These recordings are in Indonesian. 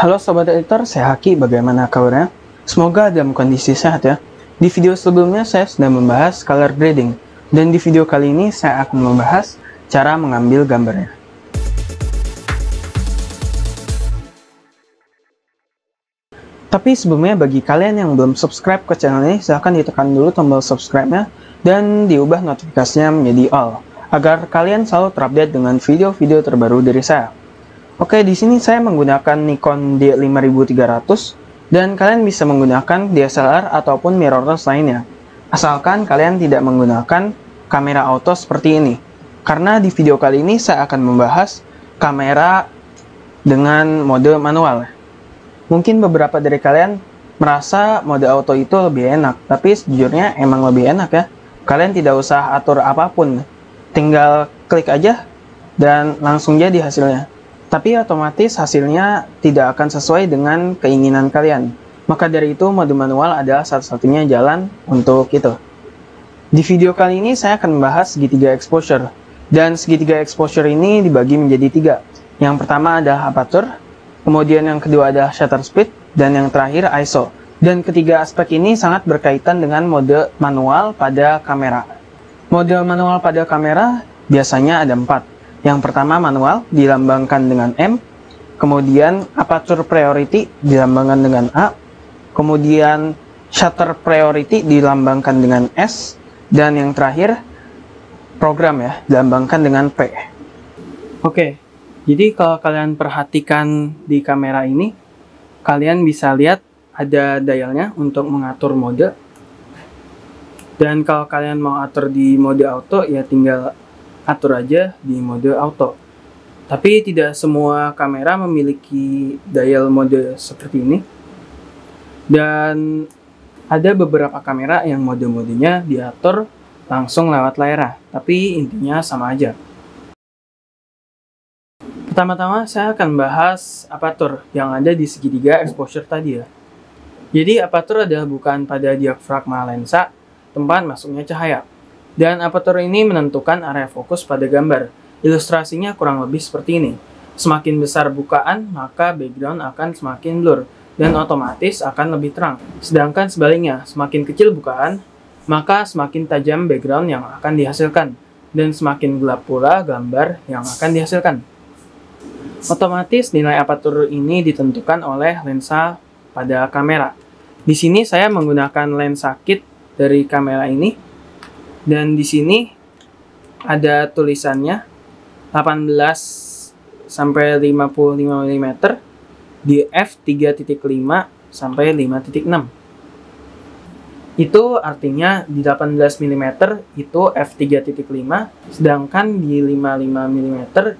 Halo Sobat Editor, saya Haki, bagaimana kabarnya? Semoga dalam kondisi sehat ya. Di video sebelumnya saya sudah membahas color grading, dan di video kali ini saya akan membahas cara mengambil gambarnya. Tapi sebelumnya bagi kalian yang belum subscribe ke channel ini, silahkan ditekan dulu tombol subscribe-nya dan diubah notifikasinya menjadi all, agar kalian selalu terupdate dengan video-video terbaru dari saya. Oke, di sini saya menggunakan Nikon D5300 dan kalian bisa menggunakan DSLR ataupun mirrorless lainnya. Asalkan kalian tidak menggunakan kamera auto seperti ini. Karena di video kali ini saya akan membahas kamera dengan mode manual. Mungkin beberapa dari kalian merasa mode auto itu lebih enak, tapi sejujurnya emang lebih enak ya. Kalian tidak usah atur apapun, tinggal klik aja dan langsung jadi hasilnya. Tapi otomatis hasilnya tidak akan sesuai dengan keinginan kalian. Maka dari itu mode manual adalah satu-satunya jalan untuk itu. Di video kali ini saya akan membahas segitiga exposure. Dan segitiga exposure ini dibagi menjadi tiga. Yang pertama adalah aperture, kemudian yang kedua adalah shutter speed, dan yang terakhir ISO. Dan ketiga aspek ini sangat berkaitan dengan mode manual pada kamera. Mode manual pada kamera biasanya ada 4. Yang pertama manual, dilambangkan dengan M. Kemudian aperture priority, dilambangkan dengan A. Kemudian shutter priority, dilambangkan dengan S. Dan yang terakhir, program ya, dilambangkan dengan P. Oke, jadi kalau kalian perhatikan di kamera ini, kalian bisa lihat ada dialnya untuk mengatur mode. Dan kalau kalian mau atur di mode auto, ya tinggal atur aja di mode auto. Tapi tidak semua kamera memiliki dial mode seperti ini. Dan ada beberapa kamera yang mode-modenya diatur langsung lewat layar, tapi intinya sama aja. Pertama-tama saya akan bahas aperture yang ada di segitiga exposure tadi ya. Jadi aperture adalah bukan pada diafragma lensa tempat masuknya cahaya. Dan aperture ini menentukan area fokus pada gambar. Ilustrasinya kurang lebih seperti ini. Semakin besar bukaan, maka background akan semakin blur dan otomatis akan lebih terang. Sedangkan sebaliknya, semakin kecil bukaan, maka semakin tajam background yang akan dihasilkan dan semakin gelap pula gambar yang akan dihasilkan. Otomatis nilai aperture ini ditentukan oleh lensa pada kamera. Di sini saya menggunakan lensa kit dari kamera ini. Dan di sini ada tulisannya 18 sampai 55 mm di f3.5 sampai 5.6. Itu artinya di 18 mm itu f3.5, sedangkan di 55 mm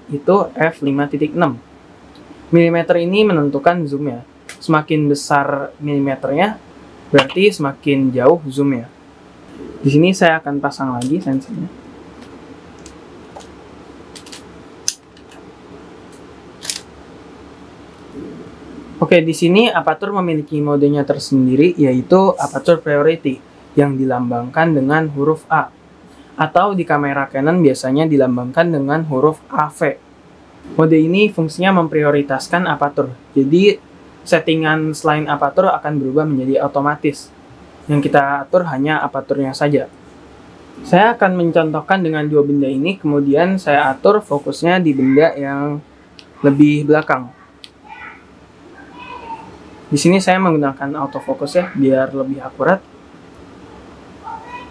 itu f5.6. Mm ini menentukan zoom-nya. Semakin besar milimeternya, berarti semakin jauh zoom-nya. Di sini saya akan pasang lagi sensornya. Oke, di sini aperture memiliki modenya tersendiri, yaitu aperture priority yang dilambangkan dengan huruf A. Atau di kamera Canon biasanya dilambangkan dengan huruf AV. Mode ini fungsinya memprioritaskan aperture. Jadi settingan selain aperture akan berubah menjadi otomatis. Yang kita atur hanya aperture-nya saja. Saya akan mencontohkan dengan dua benda ini, kemudian saya atur fokusnya di benda yang lebih belakang. Di sini saya menggunakan autofocus ya, biar lebih akurat.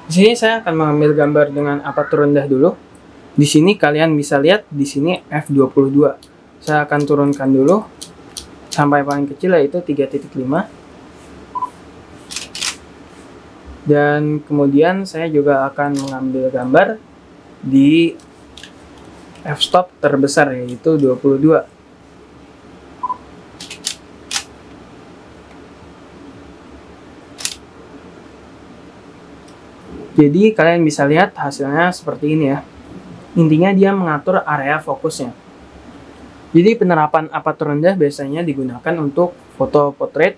Di sini saya akan mengambil gambar dengan aperture rendah dulu. Di sini kalian bisa lihat, di sini f22. Saya akan turunkan dulu sampai paling kecil, yaitu 3.5. Dan kemudian saya juga akan mengambil gambar di f-stop terbesar, yaitu 22. Jadi kalian bisa lihat hasilnya seperti ini ya. Intinya dia mengatur area fokusnya. Jadi penerapan aperture rendah biasanya digunakan untuk foto portrait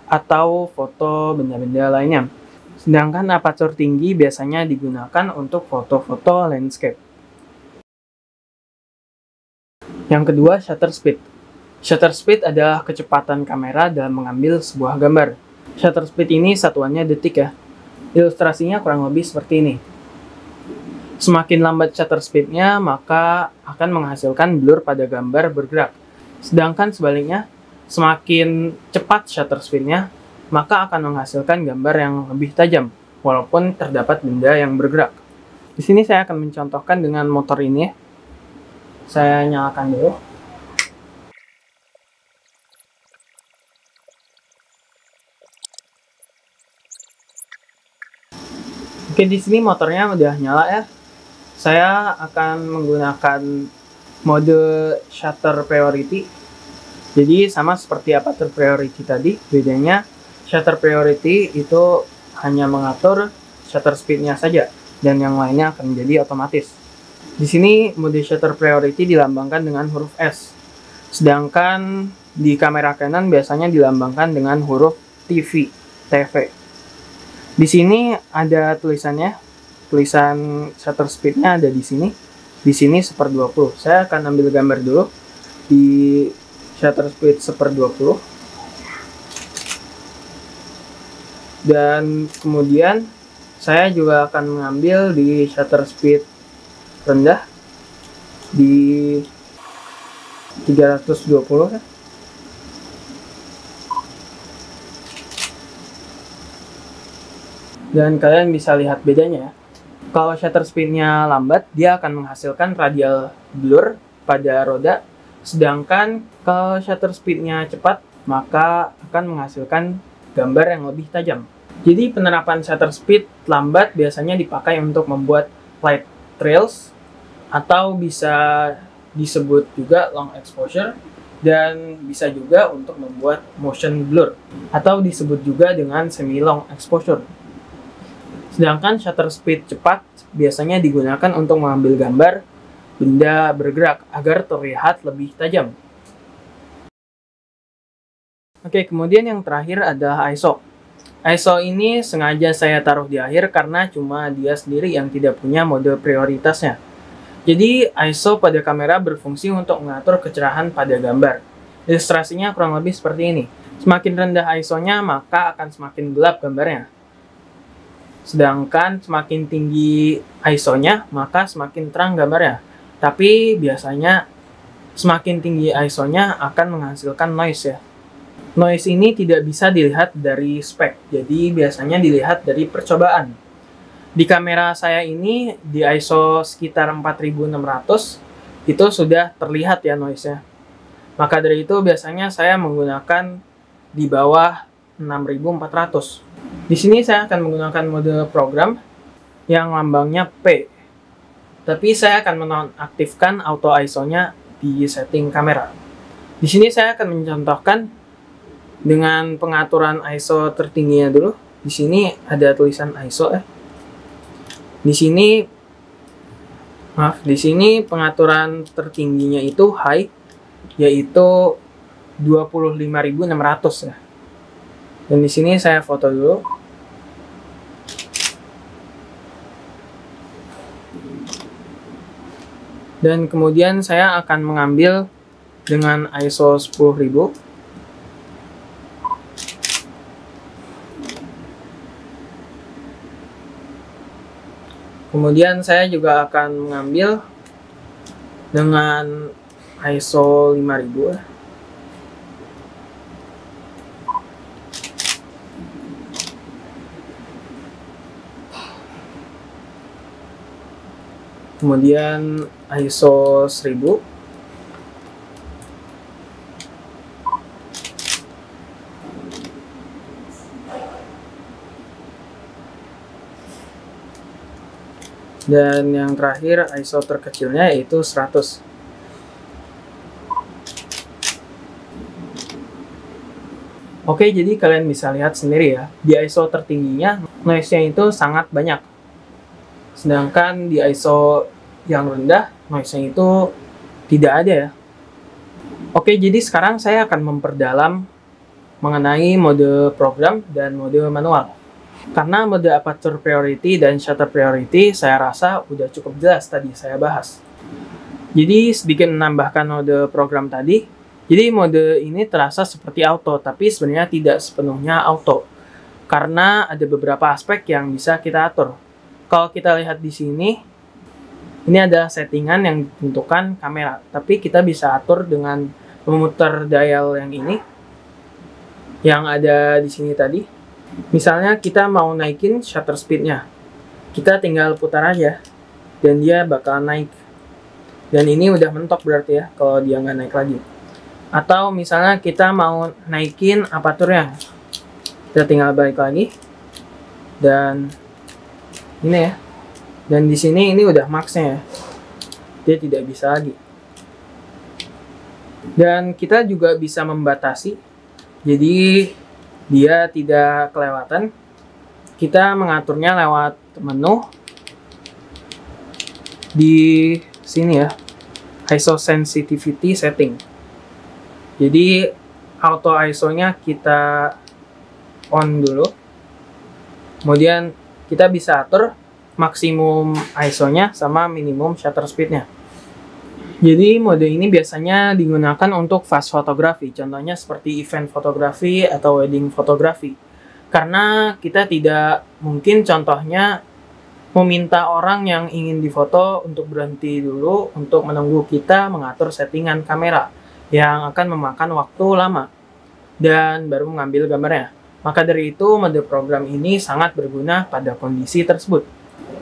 atau foto benda-benda lainnya. Sedangkan aperture tinggi biasanya digunakan untuk foto-foto landscape. Yang kedua, shutter speed. Shutter speed adalah kecepatan kamera dalam mengambil sebuah gambar. Shutter speed ini satuannya detik ya. Ilustrasinya kurang lebih seperti ini. Semakin lambat shutter speed-nya, maka akan menghasilkan blur pada gambar bergerak. Sedangkan sebaliknya, semakin cepat shutter speed-nya, maka akan menghasilkan gambar yang lebih tajam, walaupun terdapat benda yang bergerak. Di sini saya akan mencontohkan dengan motor ini. Saya nyalakan dulu. Oke, di sini motornya udah nyala ya. Saya akan menggunakan mode shutter priority. Jadi sama seperti aperture priority tadi, bedanya shutter priority itu hanya mengatur shutter speed-nya saja, dan yang lainnya akan menjadi otomatis. Di sini mode shutter priority dilambangkan dengan huruf S, sedangkan di kamera Canon biasanya dilambangkan dengan huruf TV. Di sini ada tulisannya. Tulisan shutter speed-nya ada di sini. Di sini 1/20. Saya akan ambil gambar dulu di shutter speed 1/20. Dan kemudian saya juga akan mengambil di shutter speed rendah di 320 ya. Dan kalian bisa lihat bedanya ya. Kalau shutter speed-nya lambat, dia akan menghasilkan radial blur pada roda. Sedangkan kalau shutter speed-nya cepat, maka akan menghasilkan gambar yang lebih tajam. Jadi penerapan shutter speed lambat biasanya dipakai untuk membuat light trails, atau bisa disebut juga long exposure, dan bisa juga untuk membuat motion blur, atau disebut juga dengan semi long exposure. Sedangkan shutter speed cepat biasanya digunakan untuk mengambil gambar benda bergerak agar terlihat lebih tajam. Oke, kemudian yang terakhir adalah ISO. ISO ini sengaja saya taruh di akhir karena cuma dia sendiri yang tidak punya mode prioritasnya. Jadi ISO pada kamera berfungsi untuk mengatur kecerahan pada gambar. Ilustrasinya kurang lebih seperti ini. Semakin rendah ISO-nya, maka akan semakin gelap gambarnya. Sedangkan semakin tinggi ISO-nya, maka semakin terang gambarnya. Tapi biasanya semakin tinggi ISO-nya akan menghasilkan noise ya. Noise ini tidak bisa dilihat dari spek, jadi biasanya dilihat dari percobaan. Di kamera saya ini, di ISO sekitar 4600, itu sudah terlihat ya noise-nya. Maka dari itu biasanya saya menggunakan di bawah 6400. Di sini saya akan menggunakan mode program yang lambangnya P. Tapi saya akan menonaktifkan auto ISO-nya di setting kamera. Di sini saya akan mencontohkan dengan pengaturan ISO tertingginya dulu. Di sini ada tulisan ISO ya. Di sini pengaturan tertingginya itu high, yaitu 25.600 ya. Dan di sini saya foto dulu. Dan kemudian saya akan mengambil dengan ISO 10.000. Kemudian saya juga akan mengambil dengan ISO 5.000. Kemudian ISO 1000. Dan yang terakhir ISO terkecilnya yaitu 100. Oke, jadi kalian bisa lihat sendiri ya, di ISO tertingginya noise-nya itu sangat banyak. Sedangkan di ISO yang rendah, noise-nya itu tidak ada ya. Oke, jadi sekarang saya akan memperdalam mengenai mode program dan mode manual. Karena mode aperture priority dan shutter priority saya rasa udah cukup jelas tadi saya bahas. Jadi sedikit menambahkan mode program tadi, Jadi mode ini terasa seperti auto, tapi sebenarnya tidak sepenuhnya auto. Karena ada beberapa aspek yang bisa kita atur. Kalau kita lihat di sini, ini ada settingan yang ditentukan kamera. Tapi kita bisa atur dengan memutar dial yang ini, yang ada di sini tadi. Misalnya kita mau naikin shutter speed-nya. Kita tinggal putar aja, dan dia bakal naik. Dan ini udah mentok berarti ya, kalau dia nggak naik lagi. Atau misalnya kita mau naikin aperture-nya, kita tinggal balik lagi, dan ini ya, dan di sini ini udah max-nya ya, dia tidak bisa lagi. Dan kita juga bisa membatasi, jadi dia tidak kelewatan. Kita mengaturnya lewat menu di sini ya, ISO sensitivity setting. Jadi auto ISO-nya kita on dulu. Kemudian kita bisa atur maksimum ISO-nya sama minimum shutter speed-nya. Jadi mode ini biasanya digunakan untuk fast fotografi, contohnya seperti event fotografi atau wedding fotografi. Karena kita tidak mungkin contohnya meminta orang yang ingin difoto untuk berhenti dulu untuk menunggu kita mengatur settingan kamera yang akan memakan waktu lama dan baru mengambil gambarnya. Maka dari itu, mode program ini sangat berguna pada kondisi tersebut.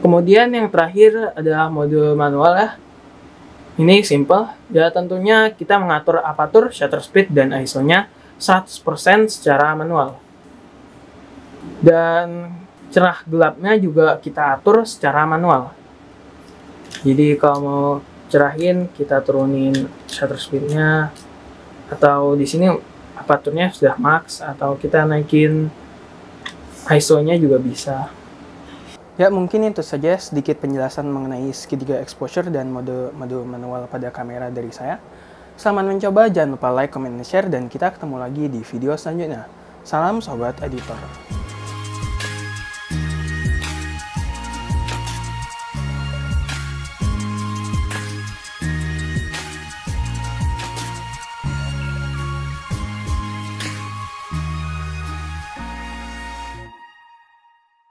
Kemudian yang terakhir adalah mode manual ya. Ini simple, ya tentunya kita mengatur aperture, shutter speed, dan ISO-nya 100% secara manual. Dan cerah gelapnya juga kita atur secara manual. Jadi kalau mau cerahin, kita turunin shutter speed-nya, atau di sini aperture-nya sudah max, atau kita naikin ISO-nya juga bisa. Ya, mungkin itu saja sedikit penjelasan mengenai segitiga exposure dan mode manual pada kamera dari saya. Selamat mencoba, jangan lupa like, comment, dan share, dan kita ketemu lagi di video selanjutnya. Salam Sobat Editor.